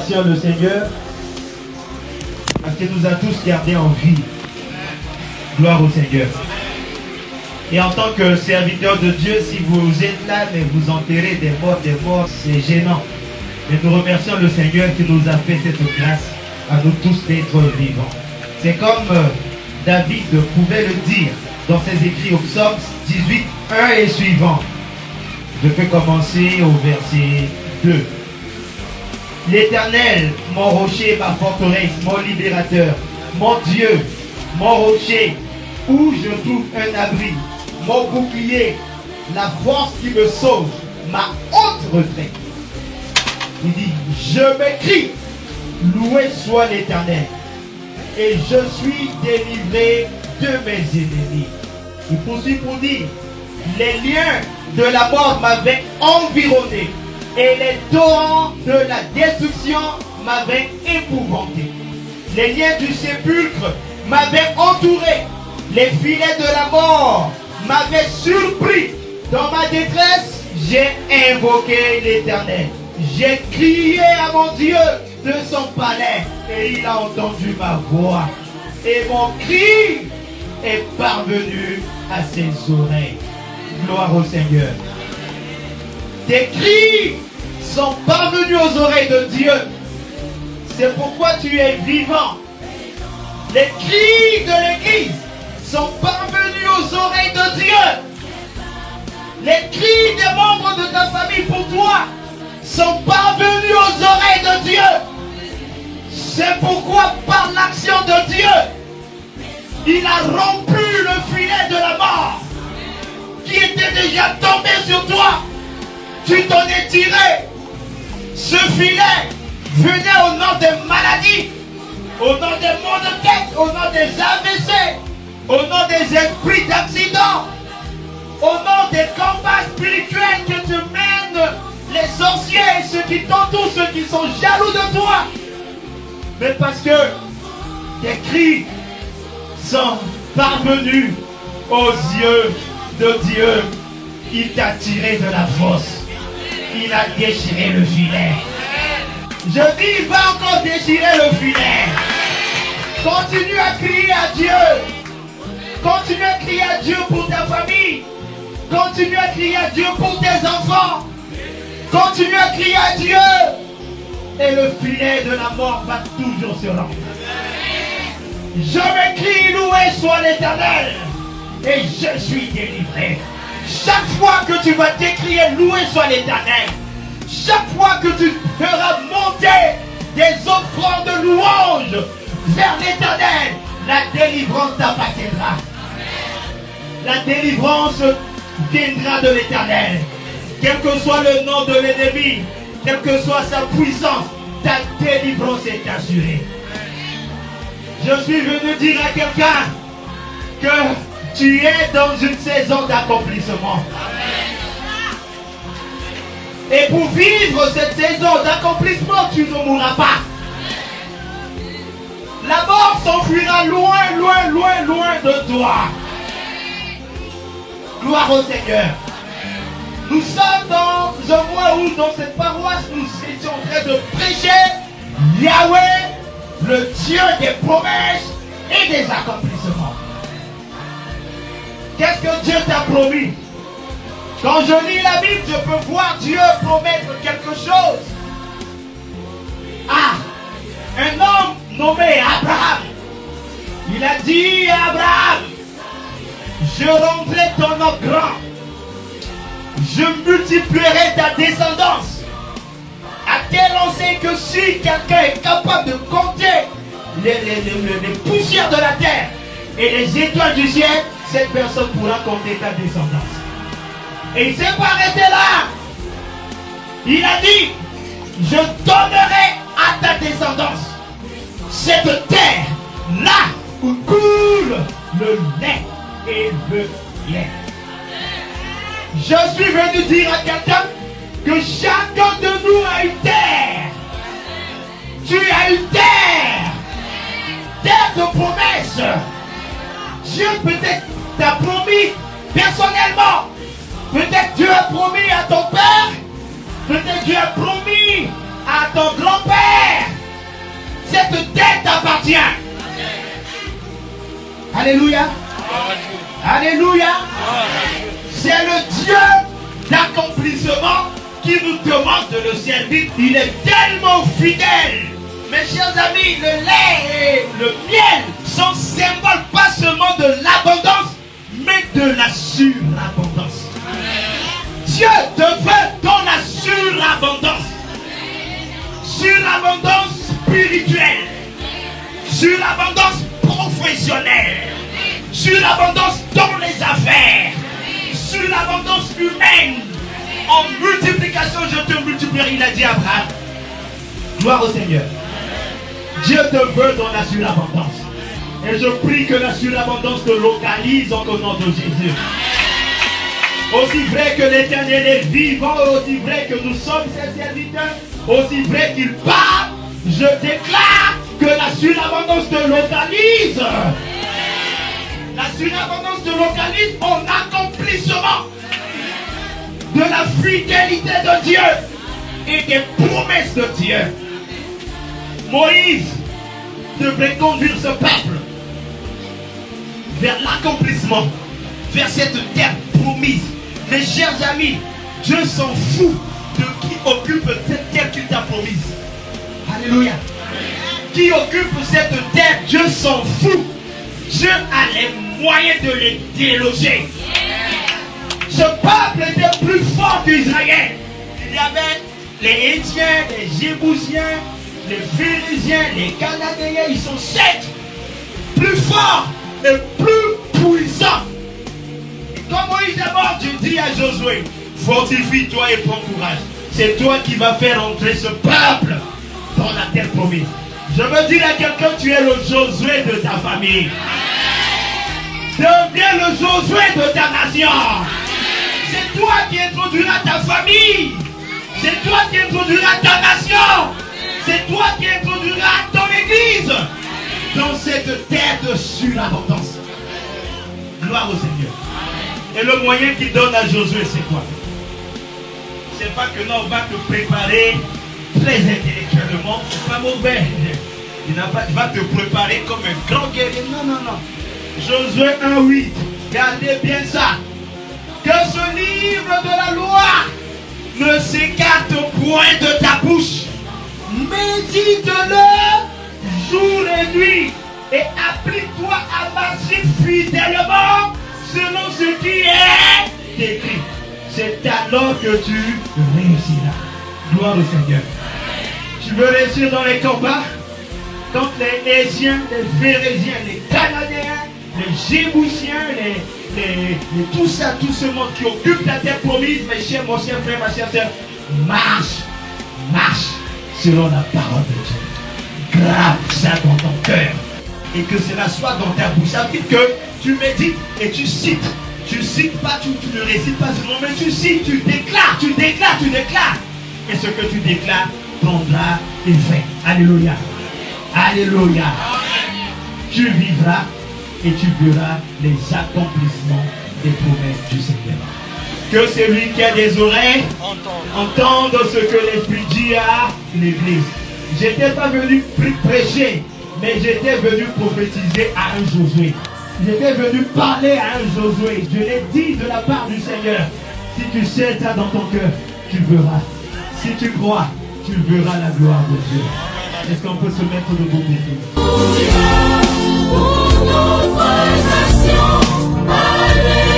remercions le Seigneur parce qu'il nous a tous gardés en vie. Gloire au Seigneur. Et en tant que serviteur de Dieu, si vous êtes là, mais vous enterrez des morts, c'est gênant. Mais nous remercions le Seigneur qui nous a fait cette grâce à nous tous d'être vivants. C'est comme David pouvait le dire dans ses écrits au psaume 18, 1 et suivant. Je peux commencer au verset 2. L'Éternel, mon rocher, ma forteresse, mon libérateur, mon Dieu, mon rocher, où je trouve un abri, mon bouclier, la force qui me sauve, ma haute retraite. Il dit, je m'écris, loué soit l'Éternel, et je suis délivré de mes ennemis. Il poursuit pour dire, les liens de la mort m'avaient environné, et les torrents de la destruction m'avaient épouvanté. Les liens du sépulcre m'avaient entouré, les filets de la mort m'avaient surpris. Dans ma détresse, j'ai invoqué l'Éternel. J'ai crié à mon Dieu de son palais et il a entendu ma voix. Et mon cri est parvenu à ses oreilles. Gloire au Seigneur. Tes cris sont parvenus aux oreilles de Dieu. C'est pourquoi tu es vivant. Les cris de l'Église sont parvenus aux oreilles de Dieu. Les cris des membres de ta famille pour toi sont parvenus aux oreilles de Dieu. C'est pourquoi par l'action de Dieu, il a rompu le filet de la mort qui était déjà tombé sur toi. Tu t'en es tiré. Ce filet venait au nom des maladies, au nom des maux de tête, au nom des AVC, au nom des esprits d'accident, au nom des combats spirituels que tu mènes, les sorciers et ceux qui t'entourent, ceux qui sont jaloux de toi. Mais parce que tes cris sont parvenus aux yeux de Dieu, il t'a tiré de la fosse. Il a déchiré le filet. Je dis, il va encore déchirer le filet. Continue à crier à Dieu. Continue à crier à Dieu pour ta famille. Continue à crier à Dieu pour tes enfants. Continue à crier à Dieu. Et le filet de la mort va toujours se rendre. Je m'écris, loué soit l'Éternel. Et je suis délivré. Chaque fois que tu vas t'écrier, loué soit l'Éternel. Chaque fois que tu feras monter des offrandes de louange vers l'Éternel, la délivrance t'appartiendra. La délivrance viendra de l'Éternel. Quel que soit le nom de l'ennemi, quelle que soit sa puissance, ta délivrance est assurée. Je suis venu dire à quelqu'un que tu es dans une saison d'accomplissement. Et pour vivre cette saison d'accomplissement, tu ne mourras pas. La mort s'enfuira loin, loin, loin, loin de toi. Gloire au Seigneur. Nous sommes dans un mois où, dans cette paroisse, nous étions en train de prêcher Yahweh, le Dieu des promesses et des accomplissements. Qu'est-ce que Dieu t'a promis? Quand je lis la Bible, je peux voir Dieu promettre quelque chose. Ah, un homme nommé Abraham, il a dit à Abraham, je rendrai ton nom grand, je multiplierai ta descendance, à tel enseigne que si quelqu'un est capable de compter les poussières de la terre et les étoiles du ciel, cette personne pourra compter ta descendance. Et il ne s'est pas arrêté là. Il a dit, je donnerai à ta descendance cette terre là où coule le lait et le lait. Je suis venu dire à quelqu'un que chacun de nous a une terre. Tu as une terre. Terre de promesse. Dieu peut-être t'a promis personnellement. Peut-être Dieu a promis à ton père. Peut-être Dieu a promis à ton grand-père. appartient. Alléluia. Alléluia. C'est le Dieu d'accomplissement qui nous demande de le servir. Il est tellement fidèle. Mes chers amis, le lait et le miel sont symboles pas seulement de l'abondance, mais de la surabondance. Dieu te veut dans la surabondance. Surabondance spirituelle. Surabondance professionnelle. Surabondance dans les affaires. Surabondance humaine. En multiplication, je te multiplierai, il a dit à Abraham. Gloire au Seigneur. Dieu te veut dans la surabondance. Et je prie que la surabondance te localise au nom de Jésus. Aussi vrai que l'Éternel est vivant, aussi vrai que nous sommes ses serviteurs, aussi vrai qu'il parle, je déclare que la surabondance te localise. La surabondance te localise en accomplissement de la fidélité de Dieu et des promesses de Dieu. Moïse devrait conduire ce peuple vers l'accomplissement, vers cette terre promise. Mes chers amis, Dieu s'en fout de qui occupe cette terre qu'il t'a promise. Alléluia. Qui occupe cette terre, Dieu s'en fout. Dieu a les moyens de les déloger. Ce peuple était plus fort qu'Israël. Il y avait les Hétiens, les Jébusiens, les Phérésiens, les Cananéens. Ils sont 7. Plus forts et plus puissants. Et quand Moïse est mort, Dieu dit à Josué, fortifie-toi et prends courage. C'est toi qui vas faire entrer ce peuple dans la terre promise. Je veux dire à quelqu'un, tu es le Josué de ta famille. Deviens le Josué de ta nation. C'est toi qui introduiras ta famille. C'est toi qui introduiras ta nation. C'est toi qui introduiras ton église dans cette terre de surabondance. Gloire au Seigneur. Et le moyen qu'il donne à Josué, c'est quoi? C'est pas que non, on va te préparer très intellectuellement. C'est pas mauvais. Il va te préparer comme un grand guerrier. Non, non, non. Josué 1:8. Gardez bien ça. Que ce livre de la loi ne s'écarte point de ta bouche. Médite-le jour et nuit. Et applique-toi à marcher fidèlement selon ce qui est écrit. C'est alors que tu réussiras. Gloire au Seigneur. Tu veux réussir dans les combats? Quand les Hésiens, les Phérésiens, les Cananéens, les Jébusiens, tout ça, tout ce monde qui occupe la terre promise, mes chers, mon cher frère, ma chère sœur, marche selon la parole de Dieu. Grave ça dans ton cœur. Et que cela soit dans ta bouche. Ça veut dire que tu médites et tu cites. Tu cites pas, tu ne récites pas seulement, mais tu cites, tu déclares. Et ce que tu déclares prendra effet. Alléluia. Alléluia. Tu vivras et tu verras les accomplissements des promesses du Seigneur. Que celui qui a des oreilles entende ce que l'Esprit dit à l'Église. J'étais pas venu prêcher, mais j'étais venu prophétiser à un Josué. J'étais venu parler à un Josué. Je l'ai dit de la part du Seigneur. Si tu sais ça dans ton cœur, tu verras. Si tu crois, tu verras la gloire de Dieu. Est-ce qu'on peut se mettre debout pour nous? Alléluia.